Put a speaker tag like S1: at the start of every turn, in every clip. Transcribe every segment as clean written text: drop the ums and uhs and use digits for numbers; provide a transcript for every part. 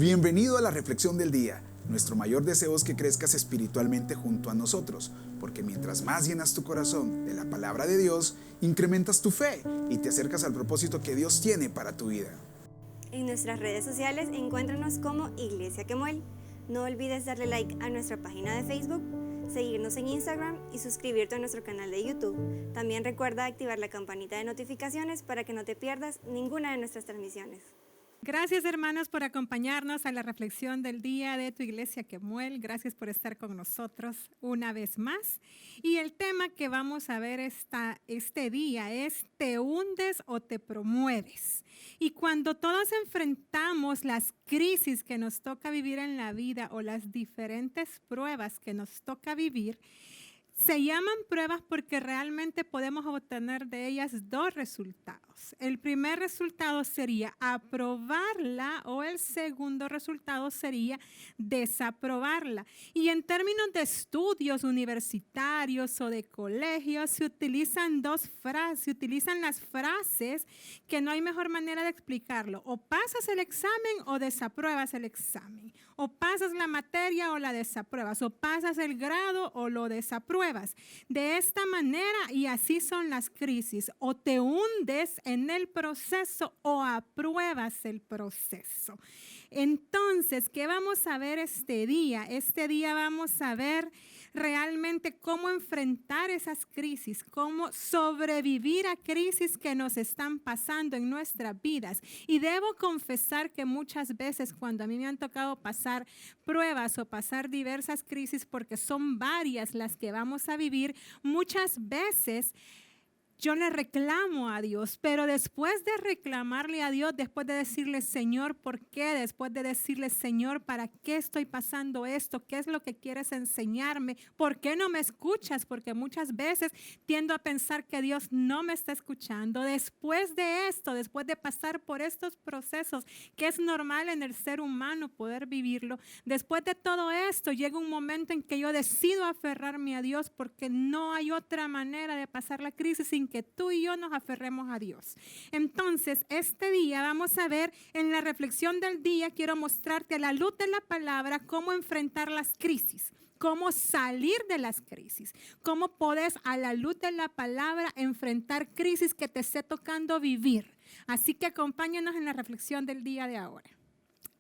S1: Bienvenido a la reflexión del día. Nuestro mayor deseo es que crezcas espiritualmente junto a nosotros, porque mientras más llenas tu corazón de la palabra de Dios, incrementas tu fe y te acercas al propósito que Dios tiene para tu vida.
S2: En nuestras redes sociales encuéntranos como Iglesia Quemuel. No olvides darle like a nuestra página de Facebook, seguirnos en Instagram y suscribirte a nuestro canal de YouTube. También recuerda activar la campanita de notificaciones para que no te pierdas ninguna de nuestras transmisiones.
S3: Gracias, hermanos, por acompañarnos a la reflexión del día de tu Iglesia Quemuel. Gracias por estar con nosotros una vez más. Y el tema que vamos a ver este día es ¿te hundes o te promueves? Y cuando todos enfrentamos las crisis que nos toca vivir en la vida o las diferentes pruebas que nos toca vivir, se llaman pruebas porque realmente podemos obtener de ellas dos resultados. El primer resultado sería aprobarla o el segundo resultado sería desaprobarla. Y en términos de estudios universitarios o de colegios se utilizan se utilizan las frases que no hay mejor manera de explicarlo. O pasas el examen o desapruebas el examen. O pasas la materia o la desapruebas. O pasas el grado o lo desapruebas. De esta manera, y así son las crisis, o te hundes en el proceso o apruebas el proceso. Entonces, ¿qué vamos a ver este día? Este día vamos a ver realmente cómo enfrentar esas crisis, cómo sobrevivir a crisis que nos están pasando en nuestras vidas. Y debo confesar que muchas veces cuando a mí me han tocado pasar pruebas o pasar diversas crisis, porque son varias las que vamos a vivir, muchas veces yo le reclamo a Dios, pero después de reclamarle a Dios, después de decirle, Señor, ¿por qué? Después de decirle, Señor, ¿para qué estoy pasando esto? ¿Qué es lo que quieres enseñarme? ¿Por qué no me escuchas? Porque muchas veces tiendo a pensar que Dios no me está escuchando. Después de esto, después de pasar por estos procesos, que es normal en el ser humano poder vivirlo, después de todo esto, llega un momento en que yo decido aferrarme a Dios porque no hay otra manera de pasar la crisis sin que tú y yo nos aferremos a Dios. Entonces, este día vamos a ver en la reflexión del día, quiero mostrarte a la luz de la palabra cómo enfrentar las crisis, cómo salir de las crisis, cómo puedes a la luz de la palabra enfrentar crisis que te esté tocando vivir. Así que acompáñanos en la reflexión del día de ahora.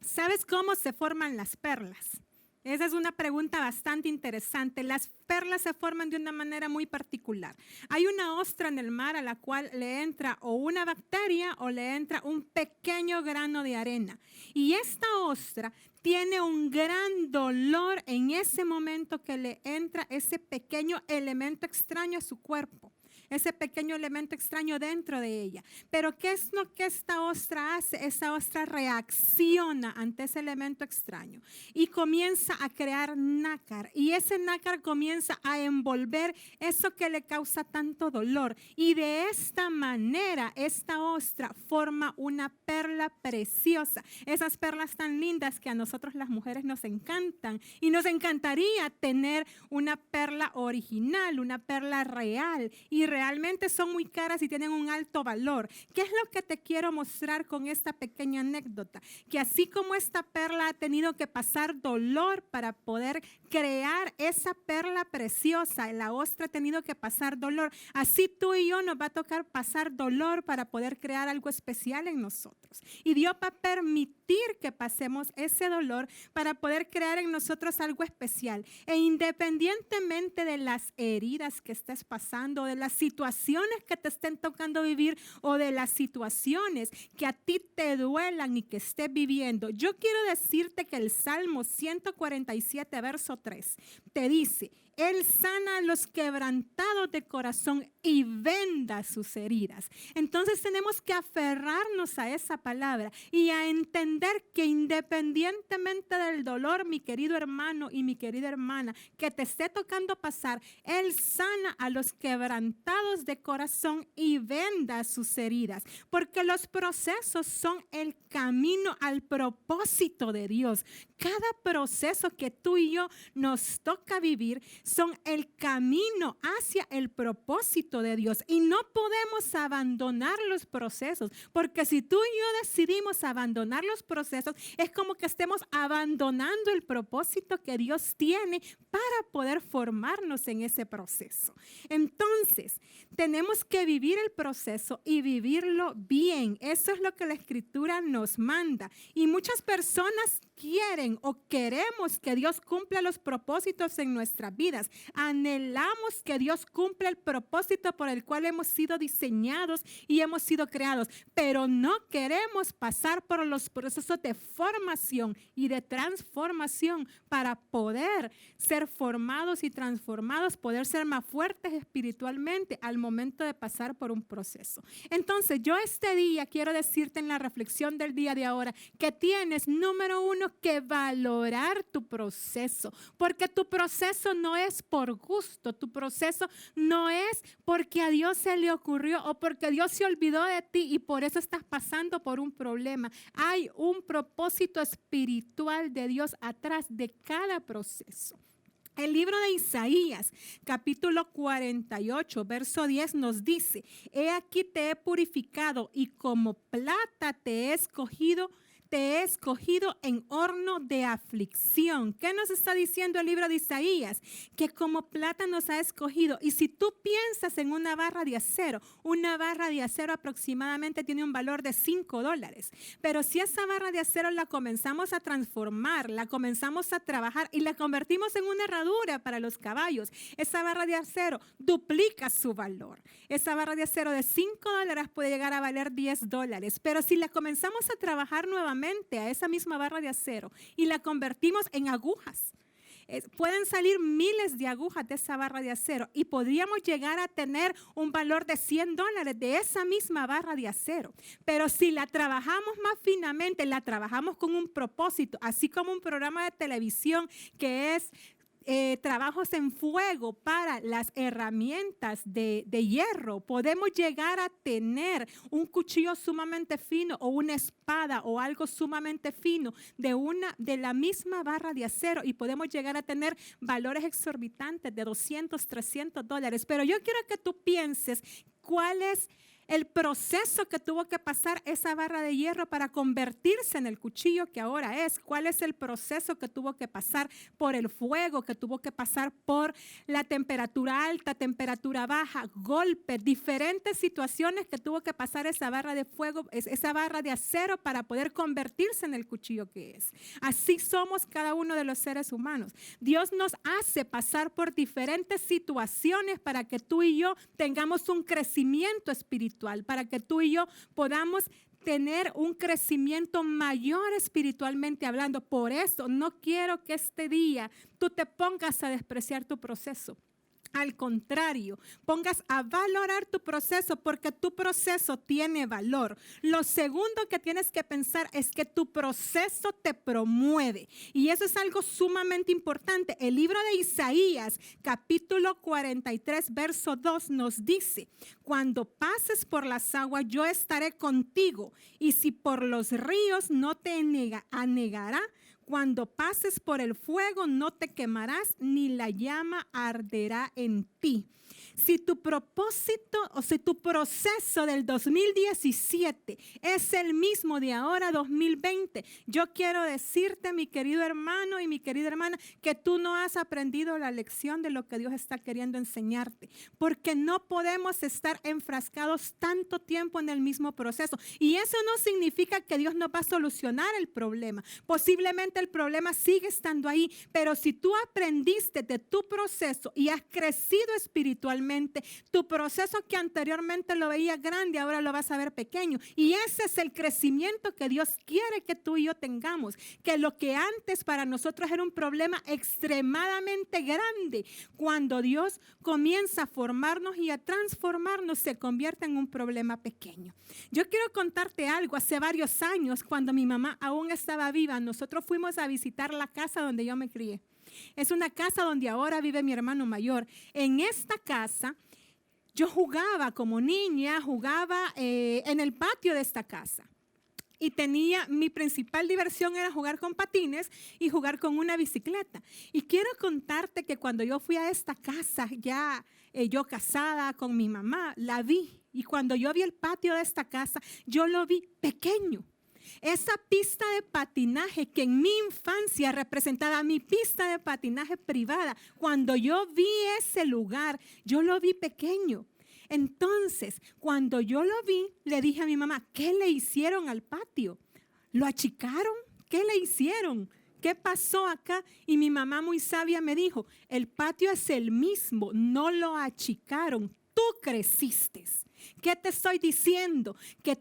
S3: ¿Sabes cómo se forman las perlas? Esa es una pregunta bastante interesante. Las perlas se forman de una manera muy particular. Hay una ostra en el mar a la cual le entra o una bacteria o le entra un pequeño grano de arena. Y esta ostra tiene un gran dolor en ese momento que le entra ese pequeño elemento extraño a su cuerpo. Ese pequeño elemento extraño dentro de ella. Pero ¿qué es lo que esta ostra hace? Esa ostra reacciona ante ese elemento extraño y comienza a crear nácar. Y ese nácar comienza a envolver eso que le causa tanto dolor. Y de esta manera, esta ostra forma una perla preciosa. Esas perlas tan lindas que a nosotros las mujeres nos encantan. Y nos encantaría tener una perla original, una perla real. Y realmente son muy caras y tienen un alto valor. ¿Qué es lo que te quiero mostrar con esta pequeña anécdota? Que así como esta perla ha tenido que pasar dolor para poder crear esa perla preciosa, la ostra ha tenido que pasar dolor, así tú y yo nos va a tocar pasar dolor para poder crear algo especial en nosotros. Y Dios va a permitir que pasemos ese dolor para poder crear en nosotros algo especial. E independientemente de las heridas que estés pasando, de las situaciones que te estén tocando vivir o de las situaciones que a ti te duelan y que estés viviendo, yo quiero decirte que el Salmo 147, verso 3, te dice: Él sana a los quebrantados de corazón y venda sus heridas. Entonces tenemos que aferrarnos a esa palabra y a entender que independientemente del dolor, mi querido hermano y mi querida hermana, que te esté tocando pasar, Él sana a los quebrantados de corazón y venda sus heridas. Porque los procesos son el camino al propósito de Dios. Cada proceso que tú y yo nos toca vivir son el camino hacia el propósito de Dios. Y no podemos abandonar los procesos, porque si tú y yo decidimos abandonar los procesos, es como que estemos abandonando el propósito que Dios tiene para poder formarnos en ese proceso. Entonces, tenemos que vivir el proceso y vivirlo bien. Eso es lo que la Escritura nos manda. Y muchas personas quieren o queremos que Dios cumpla los propósitos en nuestras vidas. Anhelamos que Dios cumpla el propósito por el cual hemos sido diseñados y hemos sido creados, pero no queremos pasar por los procesos de formación y de transformación para poder ser formados y transformados, poder ser más fuertes espiritualmente al momento de pasar por un proceso. Entonces, yo este día quiero decirte en la reflexión del día de ahora que tienes, número uno, que valorar tu proceso, porque tu proceso no es por gusto, tu proceso no es porque a Dios se le ocurrió o porque Dios se olvidó de ti y por eso estás pasando por un problema. Hay un propósito espiritual de Dios atrás de cada proceso. El libro de Isaías, capítulo 48, verso 10 nos dice: he aquí te he purificado y como plata te he escogido en horno de aflicción. ¿Qué nos está diciendo el libro de Isaías? Que como plata nos ha escogido. Y si tú piensas en una barra de acero aproximadamente tiene un valor de $5. Pero si esa barra de acero la comenzamos a transformar, la comenzamos a trabajar y la convertimos en una herradura para los caballos, esa barra de acero duplica su valor. Esa barra de acero de $5 puede llegar a valer $10. Pero si la comenzamos a trabajar nuevamente a esa misma barra de acero y la convertimos en agujas, pueden salir miles de agujas de esa barra de acero y podríamos llegar a tener un valor de $100 de esa misma barra de acero. Pero si la trabajamos más finamente, la trabajamos con un propósito, así como un programa de televisión que es trabajos en fuego para las herramientas de hierro, podemos llegar a tener un cuchillo sumamente fino o una espada o algo sumamente fino de la misma barra de acero y podemos llegar a tener valores exorbitantes de $200, $300. Pero yo quiero que tú pienses cuál es el proceso que tuvo que pasar esa barra de hierro para convertirse en el cuchillo que ahora es. ¿Cuál es el proceso que tuvo que pasar por el fuego, que tuvo que pasar por la temperatura alta, temperatura baja, golpes, diferentes situaciones que tuvo que pasar esa barra de fuego, esa barra de acero para poder convertirse en el cuchillo que es? Así somos cada uno de los seres humanos. Dios nos hace pasar por diferentes situaciones para que tú y yo tengamos un crecimiento espiritual, para que tú y yo podamos tener un crecimiento mayor espiritualmente hablando. Por eso no quiero que este día tú te pongas a despreciar tu proceso. Al contrario, pongas a valorar tu proceso porque tu proceso tiene valor. Lo segundo que tienes que pensar es que tu proceso te promueve. Y eso es algo sumamente importante. El libro de Isaías, capítulo 43, verso 2 nos dice: cuando pases por las aguas, yo estaré contigo. Y si por los ríos, no te anegará. Cuando pases por el fuego no te quemarás, ni la llama arderá en ti. Si tu propósito o si tu proceso del 2017 es el mismo de ahora 2020, yo quiero decirte, mi querido hermano y mi querida hermana, que tú no has aprendido la lección de lo que Dios está queriendo enseñarte, porque no podemos estar enfrascados tanto tiempo en el mismo proceso. Y eso no significa que Dios no va a solucionar el problema. Posiblemente el problema sigue estando ahí, pero si tú aprendiste de tu proceso y has crecido espiritualmente, tu proceso que anteriormente lo veías grande, ahora lo vas a ver pequeño. Y ese es el crecimiento que Dios quiere que tú y yo tengamos. Que lo que antes para nosotros era un problema extremadamente grande, cuando Dios comienza a formarnos y a transformarnos, se convierte en un problema pequeño. Yo quiero contarte algo. Hace varios años, cuando mi mamá aún estaba viva, nosotros fuimos a visitar la casa donde yo me crié. Es una casa donde ahora vive mi hermano mayor. En esta casa yo jugaba como niña, jugaba en el patio de esta casa. y mi principal diversión era jugar con patines y jugar con una bicicleta. Y quiero contarte que cuando yo fui a esta casa, ya yo casada con mi mamá, la vi. Y cuando yo vi el patio de esta casa, yo lo vi pequeño. Esa pista de patinaje que en mi infancia representaba mi pista de patinaje privada, cuando yo vi ese lugar, yo lo vi pequeño. Entonces, cuando yo lo vi, le dije a mi mamá, ¿qué le hicieron al patio? ¿Lo achicaron? ¿Qué le hicieron? ¿Qué pasó acá? Y mi mamá muy sabia me dijo, el patio es el mismo, no lo achicaron, tú creciste. ¿Qué te estoy diciendo? Que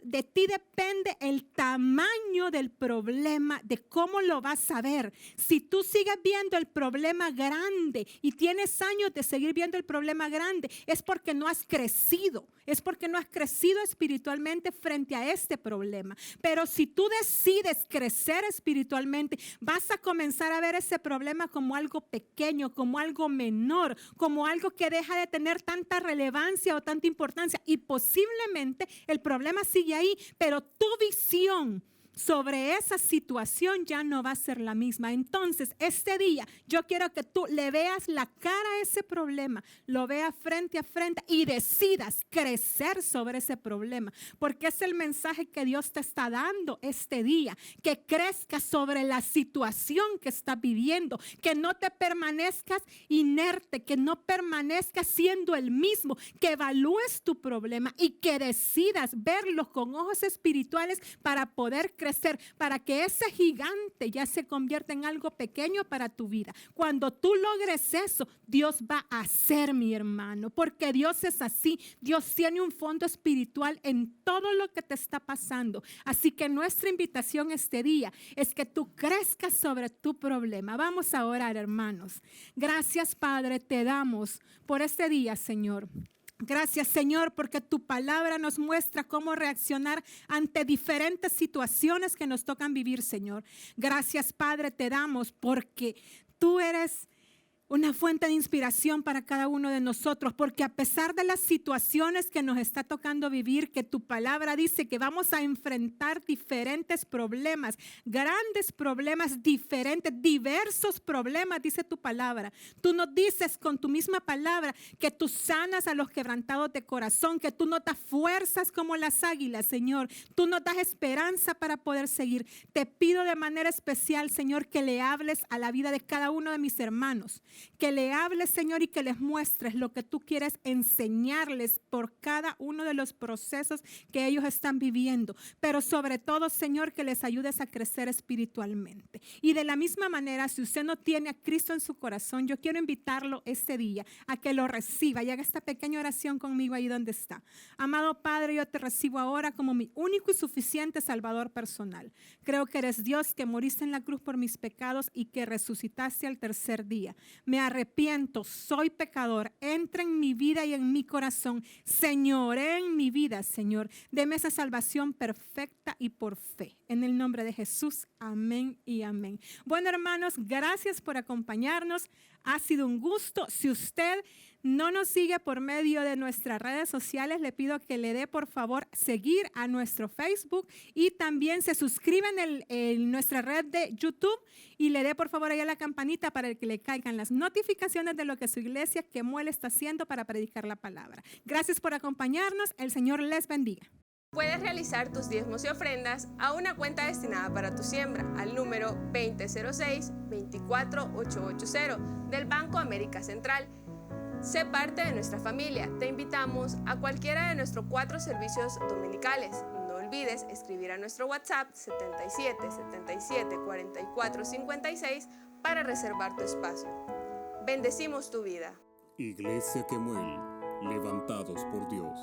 S3: de ti depende el tamaño del problema, de cómo lo vas a ver. Si tú sigues viendo el problema grande y tienes años de seguir viendo el problema grande, es porque no has crecido. Es porque no has crecido espiritualmente frente a este problema. Pero si tú decides crecer espiritualmente, vas a comenzar a ver ese problema como algo pequeño, como algo menor, como algo que deja de tener tanta relevancia o tanta importancia. Y posiblemente el problema sigue ahí, pero tu visión sobre esa situación ya no va a ser la misma. Entonces, este día yo quiero que tú le veas la cara a ese problema, lo veas frente a frente y decidas crecer sobre ese problema, porque es el mensaje que Dios te está dando este día, que crezcas sobre la situación que estás viviendo, que no te permanezcas inerte, que no permanezcas siendo el mismo, que evalúes tu problema y que decidas verlo con ojos espirituales para poder crecer, para que ese gigante ya se convierta en algo pequeño para tu vida. Cuando tú logres eso, Dios va a hacer, mi hermano, porque Dios es así. Dios tiene un fondo espiritual en todo lo que te está pasando. Así que nuestra invitación este día es que tú crezcas sobre tu problema. Vamos a orar, hermanos. Gracias, Padre, te damos por este día, Señor. Gracias, Señor, porque tu palabra nos muestra cómo reaccionar ante diferentes situaciones que nos tocan vivir, Señor. Gracias, Padre, te damos porque tú eres una fuente de inspiración para cada uno de nosotros, porque a pesar de las situaciones que nos está tocando vivir, que tu palabra dice que vamos a enfrentar diferentes problemas, grandes problemas, diferentes, diversos problemas, dice tu palabra. Tú nos dices con tu misma palabra que tú sanas a los quebrantados de corazón, que tú nos das fuerzas como las águilas, Señor. Tú nos das esperanza para poder seguir. Te pido de manera especial, Señor, que le hables a la vida de cada uno de mis hermanos. Que le hables, Señor, y que les muestres lo que tú quieres enseñarles por cada uno de los procesos que ellos están viviendo. Pero sobre todo, Señor, que les ayudes a crecer espiritualmente. Y de la misma manera, si usted no tiene a Cristo en su corazón, yo quiero invitarlo este día a que lo reciba y haga esta pequeña oración conmigo ahí donde está. Amado Padre, yo te recibo ahora como mi único y suficiente Salvador personal. Creo que eres Dios, que moriste en la cruz por mis pecados y que resucitaste al tercer día. Me arrepiento, soy pecador, entra en mi vida y en mi corazón. Señor, en mi vida, Señor, deme esa salvación perfecta y por fe. En el nombre de Jesús, amén y amén. Bueno, hermanos, gracias por acompañarnos. Ha sido un gusto. Si usted no nos sigue por medio de nuestras redes sociales, le pido que le dé por favor seguir a nuestro Facebook y también se suscriba en nuestra red de YouTube y le dé por favor ahí a la campanita para que le caigan las notificaciones de lo que su iglesia Kemuel está haciendo para predicar la palabra. Gracias por acompañarnos. El Señor les bendiga.
S4: Puedes realizar tus diezmos y ofrendas a una cuenta destinada para tu siembra al número 2006-24880 del Banco América Central. Sé parte de nuestra familia. Te invitamos a cualquiera de nuestros 4 servicios dominicales. No olvides escribir a nuestro WhatsApp 77 77 44 56 para reservar tu espacio. Bendecimos tu vida.
S5: Iglesia Kemuel, levantados por Dios.